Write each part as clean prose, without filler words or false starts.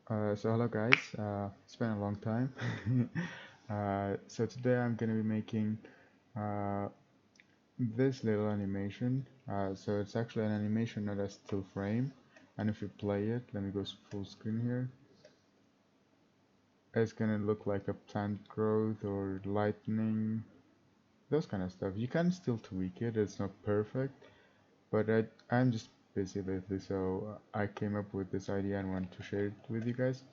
So hello guys, it's been a long time. So today I'm gonna be making uh, this little animation. So it's actually an animation, not a still frame. And if you play it, let me go full screen here. It's gonna look like a plant growth or lightning, those kind of stuff. You can still tweak it. It's not perfect, but I'm just busy lately, so I came up with this idea and want to share it with you guys.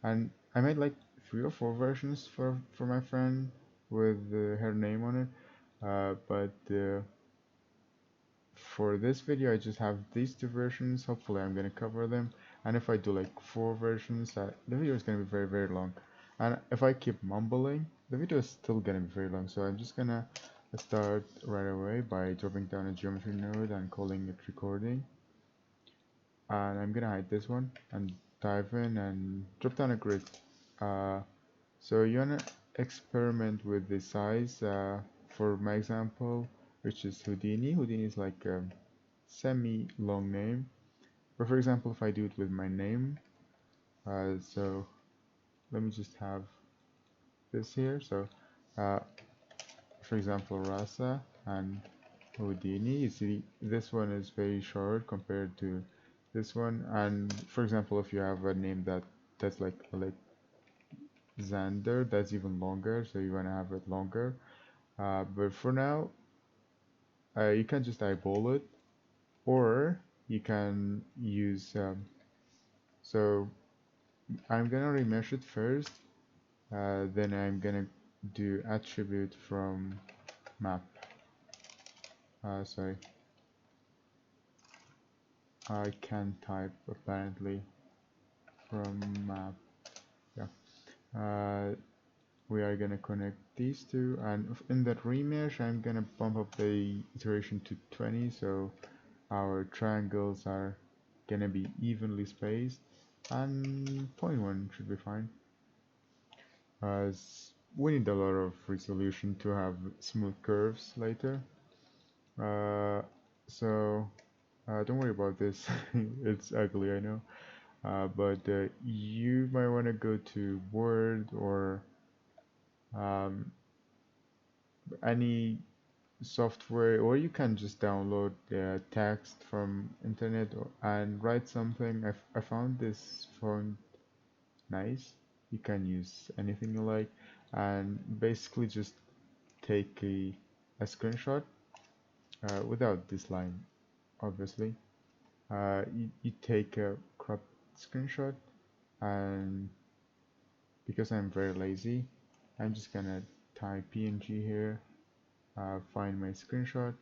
And I made like 3 or 4 versions for my friend with her name on it. But for this video, I just have these 2 versions. Hopefully, I'm gonna cover them. And if I do like 4 versions, the video is gonna be very, very long. And if I keep mumbling, the video is still gonna be very long. So I'm just gonna start right away by dropping down a geometry node and calling it recording. And I'm gonna hide this one and dive in and drop down a grid. Uh, so you wanna experiment with the size. For my example, which is Houdini. Houdini is like a semi-long name. But for example, if I do it with my name, so let me just have this here. So uh, for example, Rasa and Houdini. You see, this one is very short compared to this one. And for example, if you have a name that's like Xander, that's even longer. So you wanna have it longer. But for now, you can just eyeball it, or you can use. So I'm gonna remesh it first, then I'm gonna do attribute from map. Sorry, I can type apparently from map. Yeah. We are gonna connect these two, and in that remesh, I'm gonna bump up the iteration to 20, so our triangles are gonna be evenly spaced, and zero point 0.1 should be fine, as we need a lot of resolution to have smooth curves later. Uh, so don't worry about this. It's ugly, I know. But you might want to go to Word or um, any software, or you can just download text from internet and write something. I found this font nice. You can use anything you like, and basically just take a screenshot without this line, obviously. You take a cropped screenshot, and because I'm very lazy, I'm just gonna type PNG here, find my screenshot,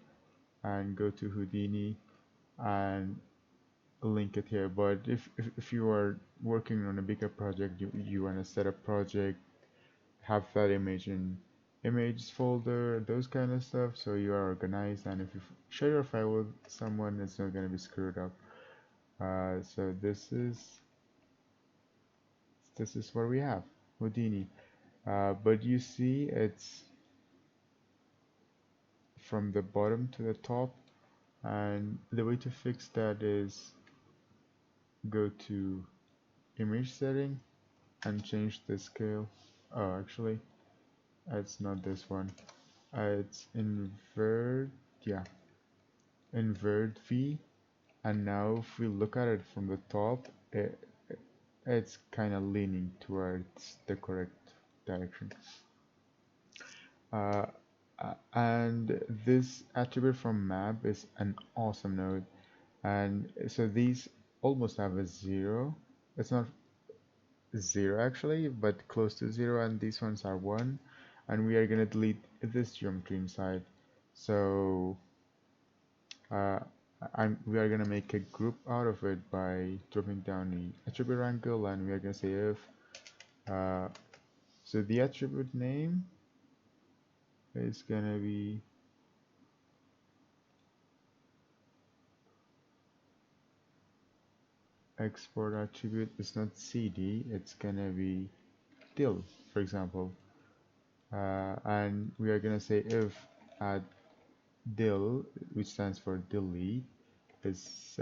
and go to Houdini and link it here. But if you are working on a bigger project, you want to set a project, have that image in images folder, those kind of stuff, so you are organized, and if you share your file with someone, it's not going to be screwed up. So this is what we have, Houdini. But you see, it's from the bottom to the top, and the way to fix that is go to image setting and change the scale. Oh, actually, it's not this one. It's invert, yeah, invert V. And now if we look at it from the top, it's kind of leaning towards the correct direction. Uh, and this attribute from map is an awesome node. And so these almost have a 0. It's not 0 actually, but close to 0, and these ones are 1. And we are going to delete this geometry inside. So uh, we are going to make a group out of it by dropping down the attribute angle, and we are going to say if uh, so the attribute name is going to be export attribute. It's not cd, it's going to be dill, for example. And we are going to say if add dill, which stands for delete, is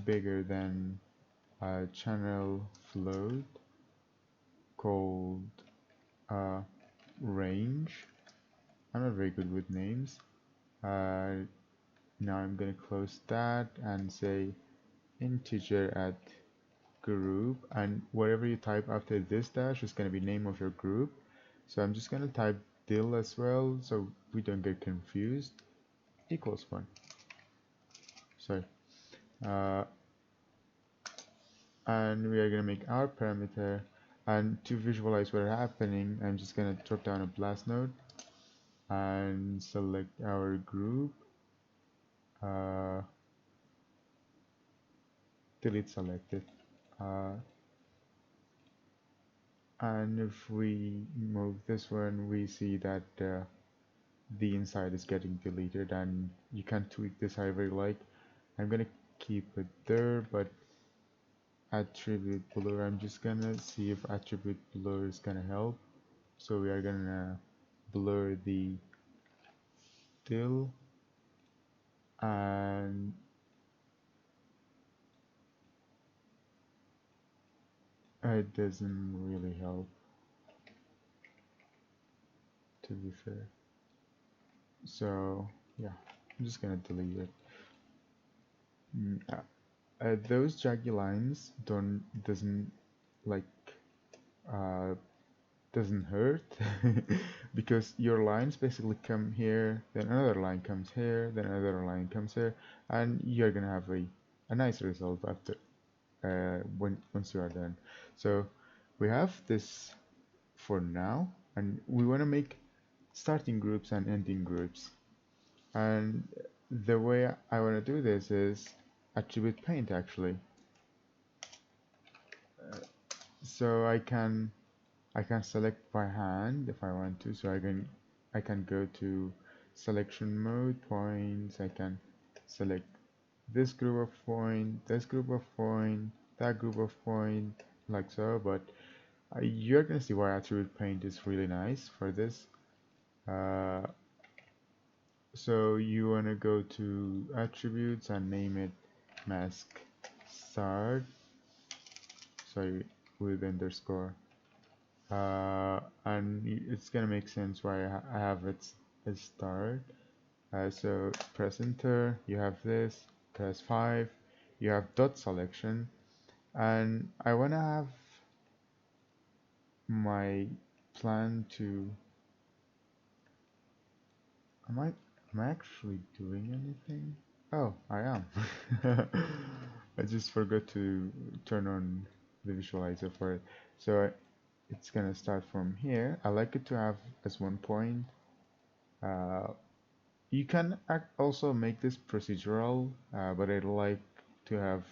bigger than channel float called uh, range. I'm not very good with names. Uh, Now I'm gonna close that and say integer at group, and whatever you type after this dash is gonna be name of your group. So I'm just gonna type dill as well so we don't get confused. Equals 1. Sorry. Uh, and we are gonna make our parameter, and to visualize what's happening, I'm just gonna drop down a blast node and select our group. Uh, Delete selected. Uh, and if we move this one, we see that the inside is getting deleted, and you can tweak this however you like. I'm gonna keep it there, but attribute blur, I'm just gonna see if attribute blur is gonna help. So we are gonna blur the dill, and it doesn't really help, to be fair. So yeah, I'm just gonna delete it. Those jaggy lines doesn't like uh, doesn't hurt because your lines basically come here, then another line comes here, then another line comes here, and you're gonna have a nice result after once you are done. So we have this for now, and we want to make starting groups and ending groups. And the way I want to do this is attribute paint actually. So I can select by hand if I want to. So I can go to selection mode points. I can select this group of point, this group of point, that group of point, like so. But you're gonna see why attribute paint is really nice for this. Uh, so you wanna go to attributes and name it mask start. Sorry, with underscore. And it's gonna make sense why I have it as start. So press enter, you have this, press 5, you have dot selection, and I wanna have my plan to, am I actually doing anything? Oh, I am. I just forgot to turn on the visualizer for it. So it's gonna start from here. I like it to have as one point. You can also make this procedural, but I like to have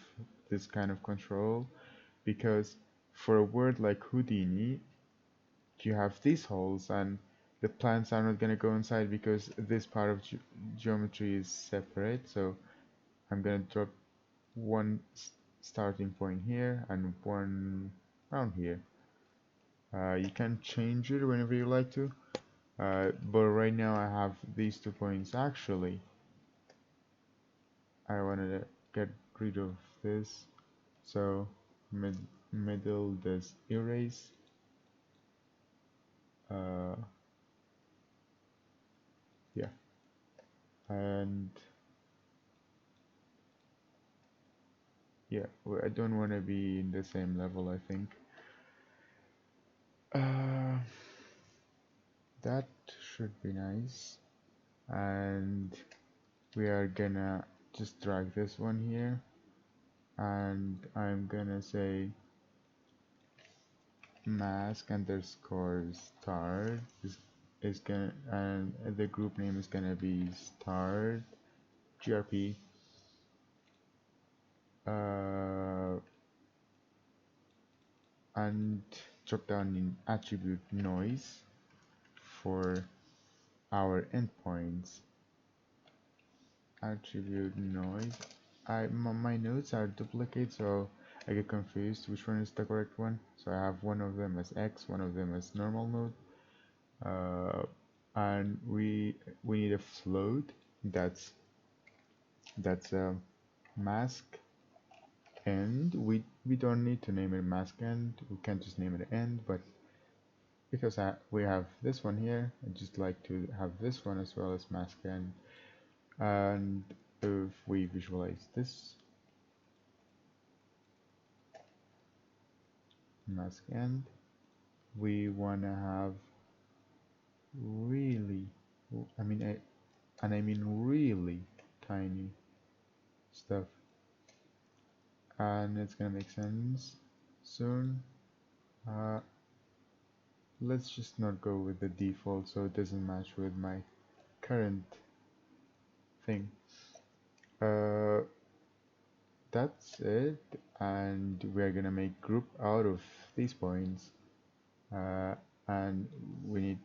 this kind of control because for a word like Houdini, you have these holes and the plants are not going to go inside because this part of geometry is separate. So I'm going to drop one starting point here and one around here. You can change it whenever you like to. But right now I have these 2 points. Actually, I wanted to get rid of this, so middle does erase. Uh, yeah, and yeah, I don't want to be in the same level, I think. Uh, that should be nice, and we are gonna just drag this one here, and I'm gonna say mask underscore start is gonna, and the group name is gonna be start grp, and drop down in attribute noise for our endpoints. Attribute noise. My nodes are duplicate, so I get confused which one is the correct one. So I have one of them as X, one of them as normal node. And we need a float that's a mask end. We don't need to name it mask end. We can just name it end, but because we have this one here, I just like to have this one as well as mask end. And if we visualize this mask end, we want to have really, I mean, and I mean really tiny stuff, and it's gonna make sense soon. Uh, let's just not go with the default so it doesn't match with my current thing. Uh, that's it, and we're gonna make group out of these points, uh, and we need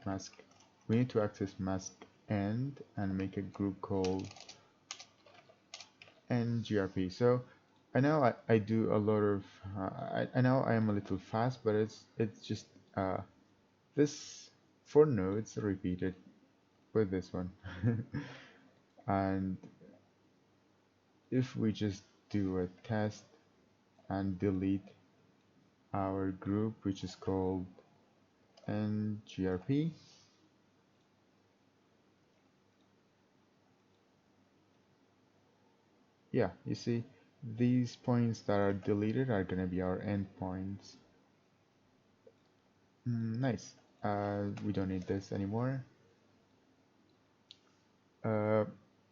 mask. We need to access mask end and make a group called ngrp. So I know I do a lot of I know I am a little fast, but it's just this four nodes repeated with this one. And if we just do a test and delete our group, which is called ngrp, yeah, you see these points that are deleted are gonna be our endpoints. Nice. We don't need this anymore. Uh,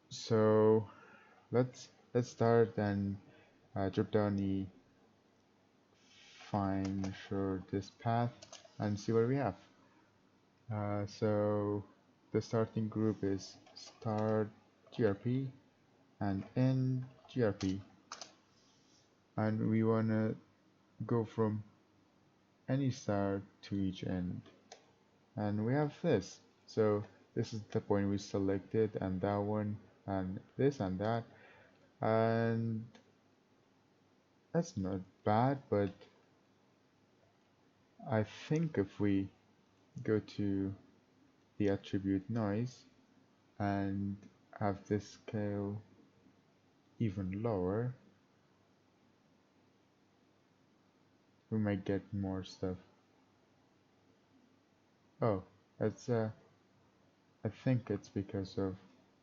so let's start and drop down the find sure this path and see what we have. So the starting group is start grp and end grp, and we wanna go from any start to each end, and we have this. So this is the point we selected, and that one, and this and that, and that's not bad, but I think if we go to the attribute noise and have this scale even lower, we might get more stuff. Oh, it's I think it's because of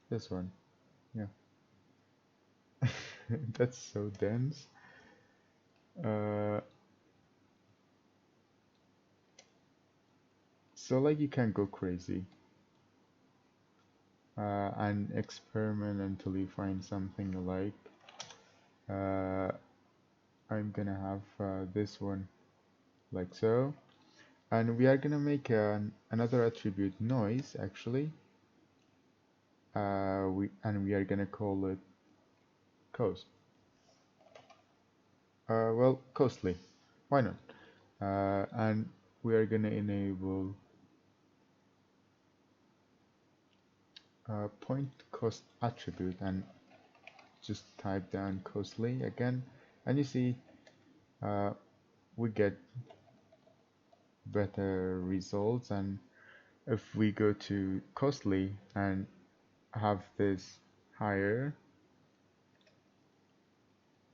this one. Yeah. That's so dense. Uh, so like you can go crazy and experiment until you find something you like. I'm gonna have this one like so, and we are gonna make another attribute noise actually. We are gonna call it coast. Well, costly. Why not? And we are gonna enable point cost attribute and just type down costly again, and you see uh, we get better results. And if we go to costly and have this higher,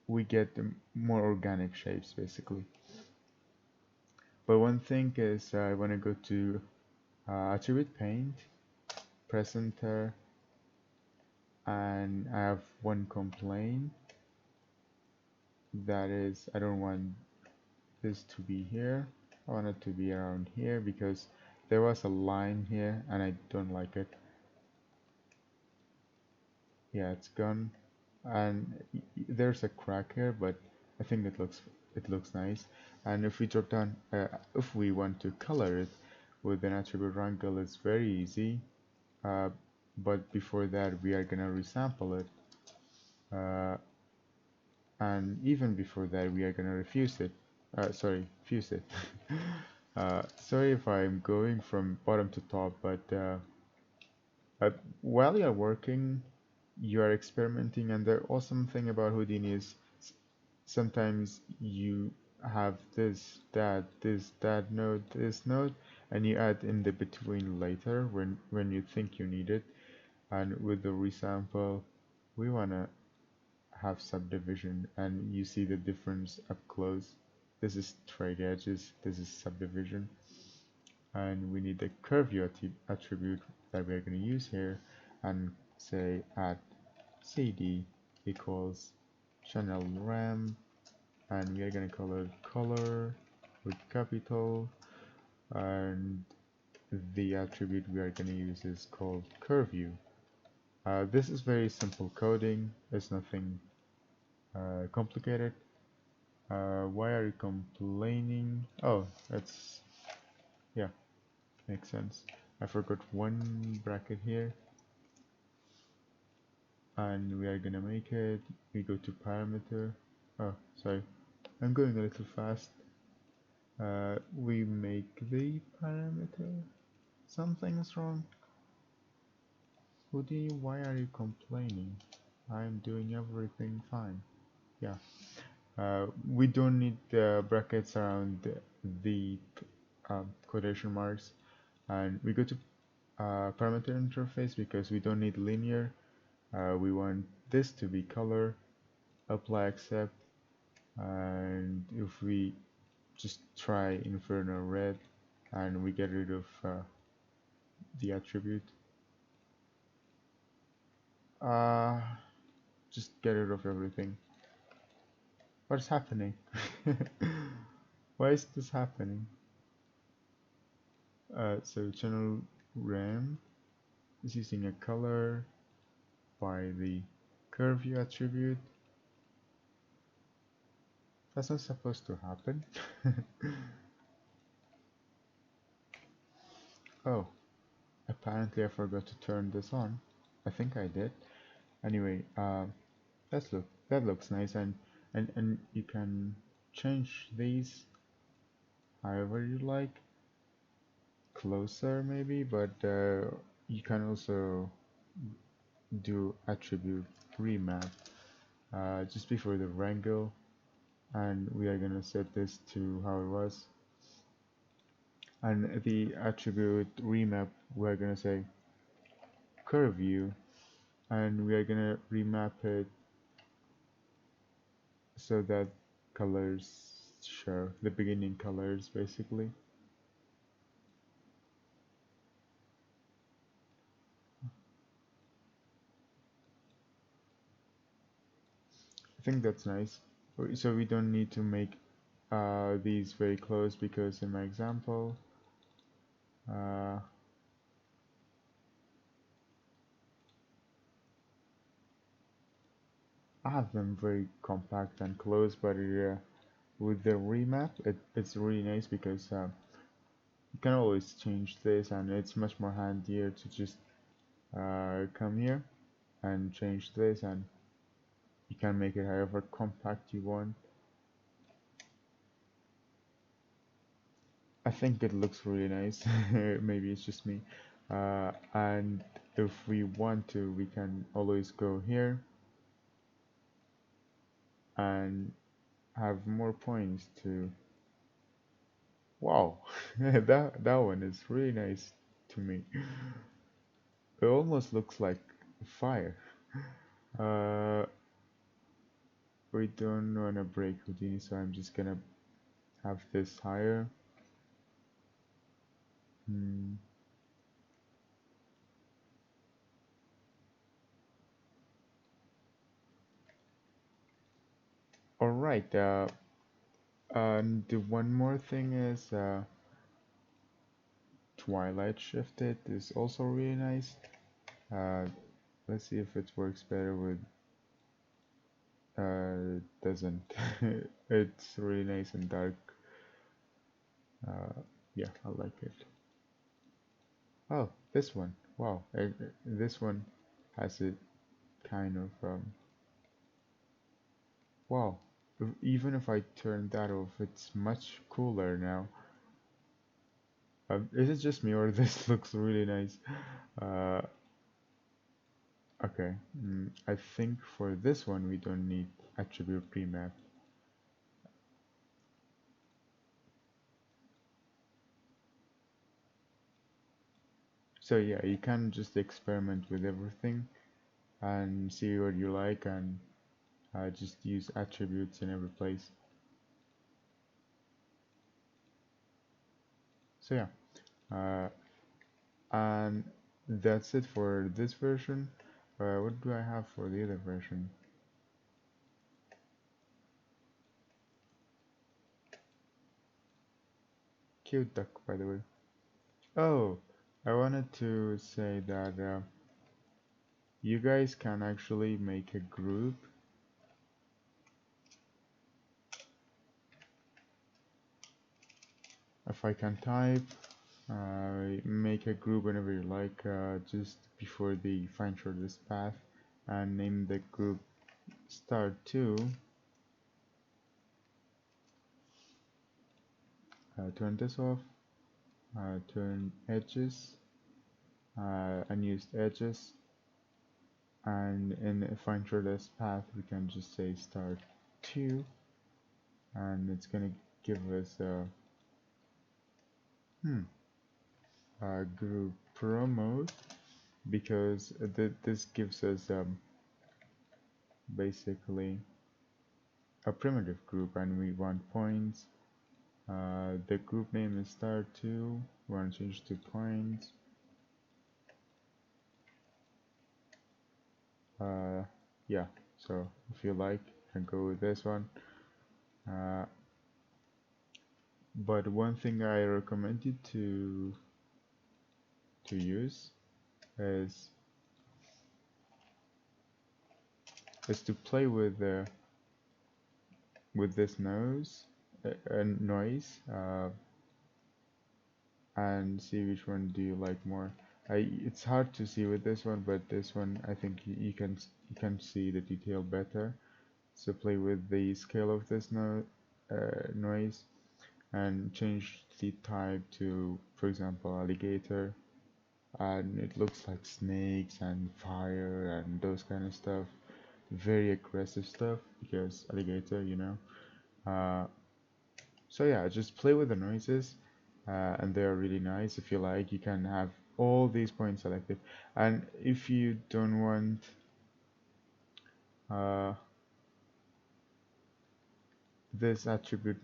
we get more organic shapes basically. But one thing is I want to go to attribute paint, press enter, and I have one complaint, that is I don't want this to be here. I want it to be around here because there was a line here and I don't like it. Yeah, it's gone, and there's a crack here, but I think it looks nice. And if we drop down, if we want to color it with an attribute wrangle, it's very easy. But before that, we are gonna resample it, uh, and even before that, we are gonna refuse it. Sorry, fuse it. Sorry if I'm going from bottom to top, but while you're working, you are experimenting, and the awesome thing about Houdini is sometimes you have that node, this node, and you add in the between later when you think you need it. And with the resample, we wanna have subdivision, and you see the difference up close. This is straight edges, this is subdivision, and we need the curve attribute that we're going to use here, and say at cd equals channel ram, and we are going to call it color with capital, and the attribute we are going to use is called curveview. This is very simple coding, it's nothing complicated. Why are you complaining? Oh, that's, yeah, makes sense. I forgot one bracket here, and we are gonna make it. We go to parameter. Oh, sorry, I'm going a little fast. We make the parameter. Something's wrong. Houdini, why are you complaining? I'm doing everything fine. Yeah. We don't need brackets around the quotation marks, and we go to parameter interface because we don't need linear. We want this to be color, apply accept, and if we just try inferno red and we get rid of the attribute, uh, just get rid of everything. What's happening? Why is this happening? So channel ram is using a color by the curveview attribute. That's not supposed to happen. Oh, apparently I forgot to turn this on. I think I did. Anyway, that looks nice, and you can change these however you like. Closer maybe, but you can also do attribute remap just before the wrangle, and we are gonna set this to how it was. And the attribute remap, we're gonna say curve view, and we are gonna remap it so that colors show the beginning colors basically. I think that's nice. So we don't need to make these very close, because in my example uh, I have them very compact and close, but with the remap it's really nice because you can always change this, and it's much more handier to just come here and change this, and you can make it however compact you want. I think it looks really nice. Maybe it's just me. And if we want to, we can always go here and have more points to. Wow, that one is really nice to me. It almost looks like fire. Uh, we don't want to break Houdini, so I'm just gonna have this higher. Hmm. All right. And the one more thing is twilight shifted is also really nice. Uh, let's see if it works better with. It doesn't. It's really nice and dark. Yeah, I like it. Oh, this one. Wow, this one has it kind of. Wow, even if I turn that off, it's much cooler now. Is it just me, or this looks really nice? Uh, okay, I think for this one we don't need attribute premap. So yeah, you can just experiment with everything and see what you like, and just use attributes in every place. So yeah, and that's it for this version. What do I have for the other version? Cute duck, by the way. Oh, I wanted to say that you guys can actually make a group. If I can type, make a group whenever you like, just before the find shortest path, and name the group start to. Turn this off. Turn edges, unused edges, and in find shortest path we can just say start to, and it's gonna give us a group promote, because this gives us basically a primitive group and we want points. The group name is start2, we want to change to points. Yeah, so if you like, you can go with this one. But one thing I recommend you to use is to play with this noise, and see which one do you like more. It's hard to see with this one, but this one I think you can see the detail better. So play with the scale of this noise and change the type to, for example, alligator, and it looks like snakes and fire and those kind of stuff. Very aggressive stuff because alligator, you know. Uh, so yeah, just play with the noises, and they are really nice. If you like, you can have all these points selected, and if you don't want uh, this attribute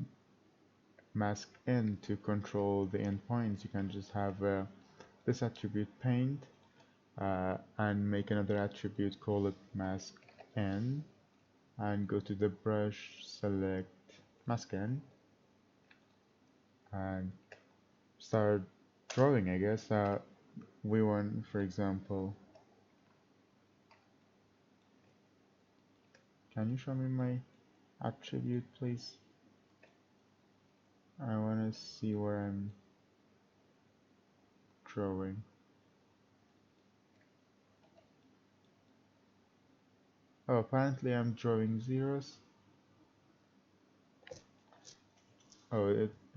mask in to control the endpoints, you can just have this attribute paint, and make another attribute, call it mask n, and go to the brush, select mask n, and start drawing, I guess. We want, for example, can you show me my attribute, please? I want to see where I'm drawing. Oh, apparently I'm drawing zeros. Oh,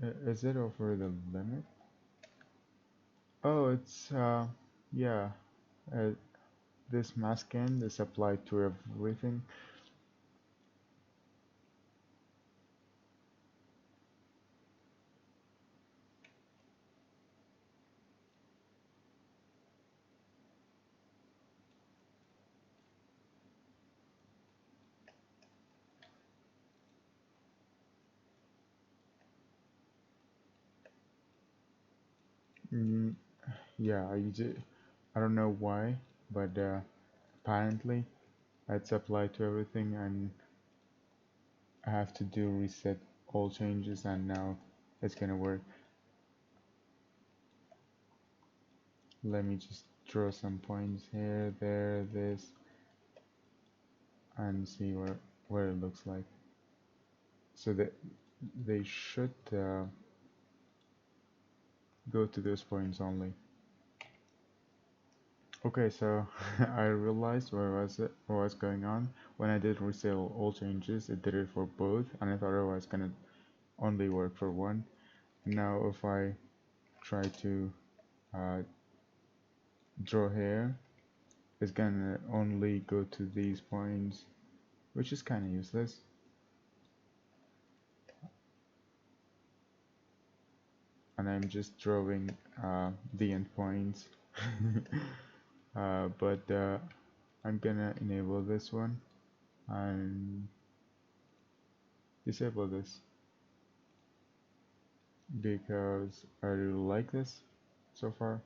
is it over the limit? Oh, it's yeah. Uh, this mask end is applied to everything. Mm, yeah, I don't know why, but apparently it's applied to everything, and I have to do reset all changes, and now it's gonna work. Let me just draw some points here, there, this, and see where it looks like. So that they should go to those points only. Okay, so I realized what was going on. When I did reset all changes, it did it for both, and I thought it was gonna only work for one. Now if I try to uh, draw here, it's gonna only go to these points, which is kind of useless. And I'm just drawing the endpoints. But I'm gonna enable this one, and disable this because I really like this so far.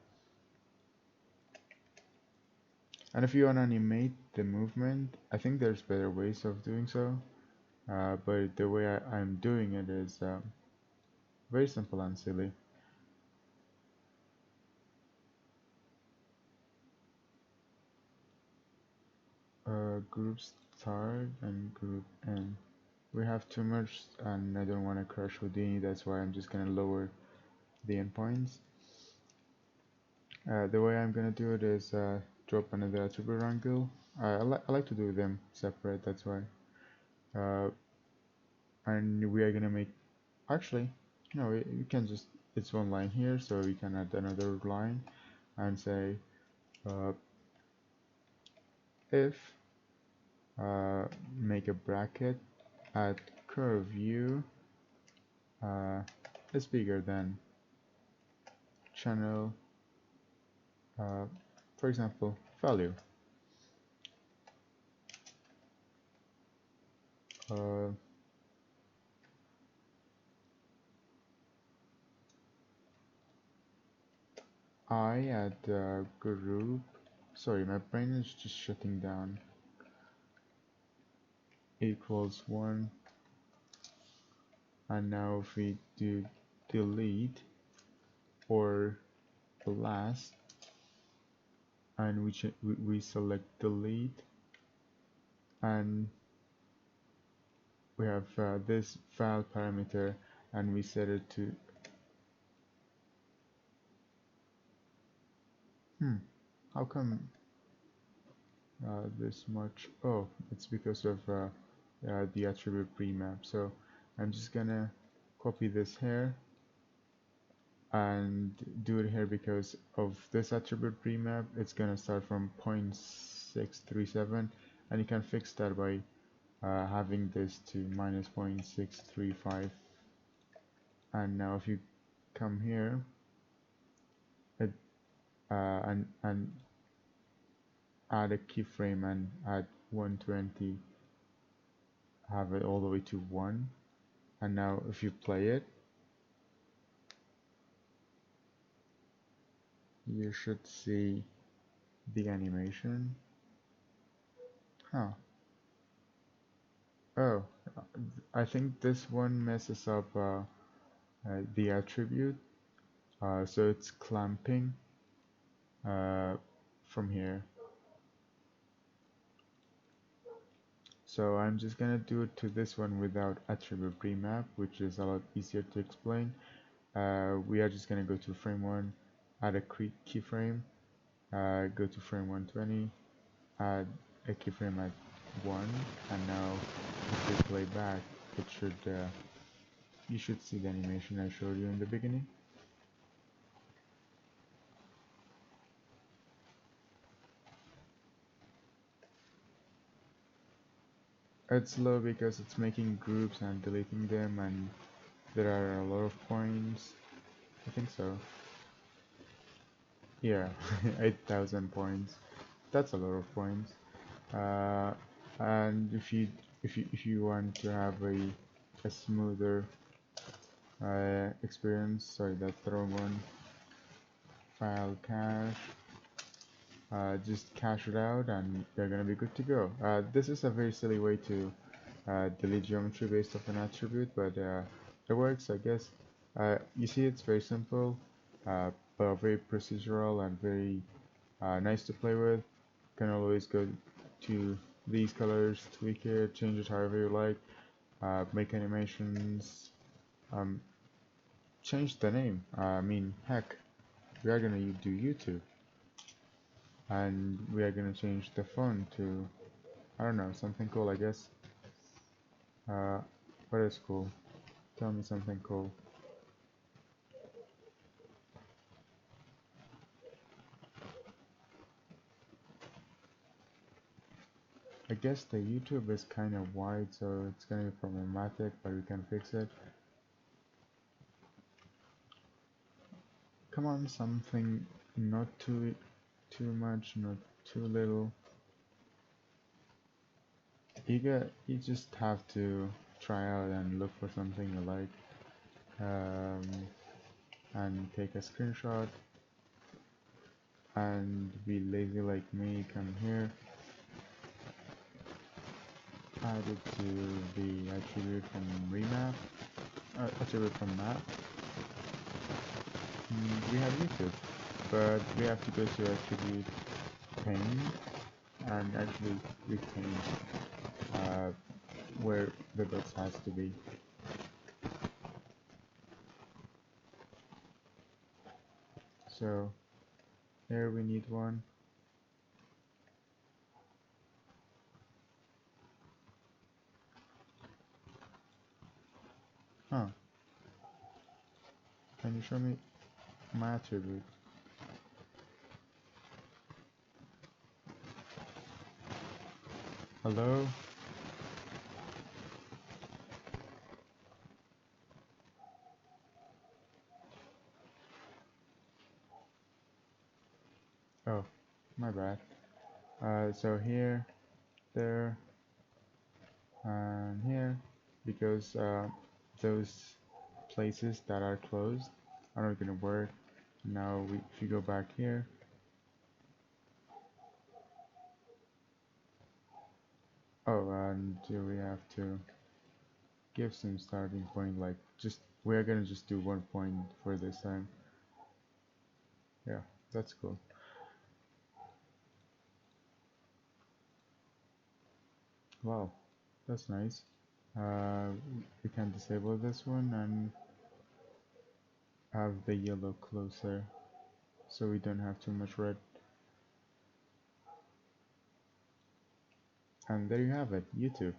And if you want to animate the movement, I think there's better ways of doing so. But the way I'm doing it is very simple and silly. Group start and group end. We have too much and I don't want to crush Houdini, that's why I'm just gonna lower the endpoints. The way I'm gonna do it is drop another attribute angle. I like to do them separate, that's why. Uh, and we are gonna make, actually, no, you can just, it's one line here, so we can add another line and say uh, if make a bracket at curve view uh, is bigger than channel, for example, value. Uh, I at group, sorry, my brain is just shutting down, equals 1, and now if we do delete or last, and we select delete, and we have this file parameter, and we set it to, how come this much? Oh, it's because of the attribute premap. So I'm just gonna copy this here and do it here because of this attribute premap. It's gonna start from 0.637, and you can fix that by having this to minus 0.635. And now if you come here it, and add a keyframe and add 120, have it all the way to 1, and now if you play it, you should see the animation. Huh. Oh, I think this one messes up the attribute, so it's clamping uh, from here. So I'm just gonna do it to this one without attribute premap, which is a lot easier to explain. We are just gonna go to frame 1, add a keyframe, go to frame 120, add a keyframe at 1, and now if we play back, it should you should see the animation I showed you in the beginning. It's slow because it's making groups and deleting them, and there are a lot of points. I think so. Yeah, 8,000 points. That's a lot of points. Uh, and if you want to have a smoother experience, sorry, that's the wrong one. File cache. Just cache it out and you're gonna be good to go. This is a very silly way to delete geometry based off an attribute, but it works, I guess. You see, it's very simple, but very procedural and very nice to play with. You can always go to these colors, tweak it, change it however you like, make animations, um, change the name. I mean, heck, we are gonna do YouTube. And we are gonna change the font to, I don't know, something cool, I guess. What is cool? Tell me something cool. I guess the YouTube is kind of wide, so it's gonna be problematic, but we can fix it. Come on, something not too much, not too little. You just have to try out and look for something you like, um, and take a screenshot, and be lazy like me, come here, add it to the attribute from remap, attribute from map. We have YouTube, but we have to go to attribute pane and actually retain uh, where the dots has to be. So here we need one. Huh, can you show me my attribute? Hello? Oh, my bad. So here, there, and here, because those places that are closed are not gonna work. Now if you go back here, oh, and we have to give some starting point, like we're gonna just do 1 point for this time. Yeah, that's cool. Wow, that's nice. We can disable this one and have the yellow closer so we don't have too much red. And there you have it, YouTube.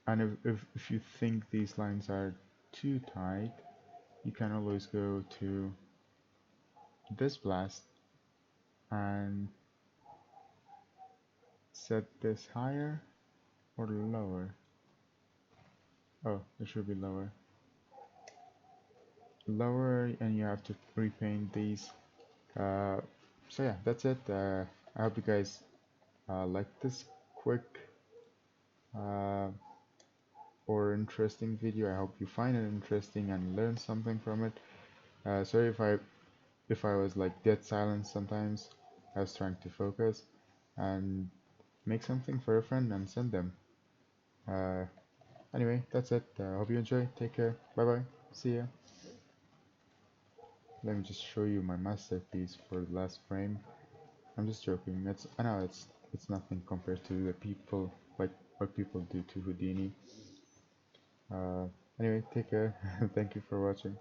And if you think these lines are too tight, you can always go to this blast and set this higher or lower. Oh, it should be lower. Lower, and you have to repaint these. So yeah, that's it. I hope you guys liked this quick uh, or interesting video. I hope you find it interesting and learn something from it. Sorry if I was like dead silent sometimes. I was trying to focus and make something for a friend and send them. Uh, anyway, that's it. Hope you enjoy. Take care. Bye bye. See ya. Let me just show you my masterpiece for the last frame. I'm just joking. I know it's nothing compared to the people like what people do to Houdini. Anyway, take care. Thank you for watching.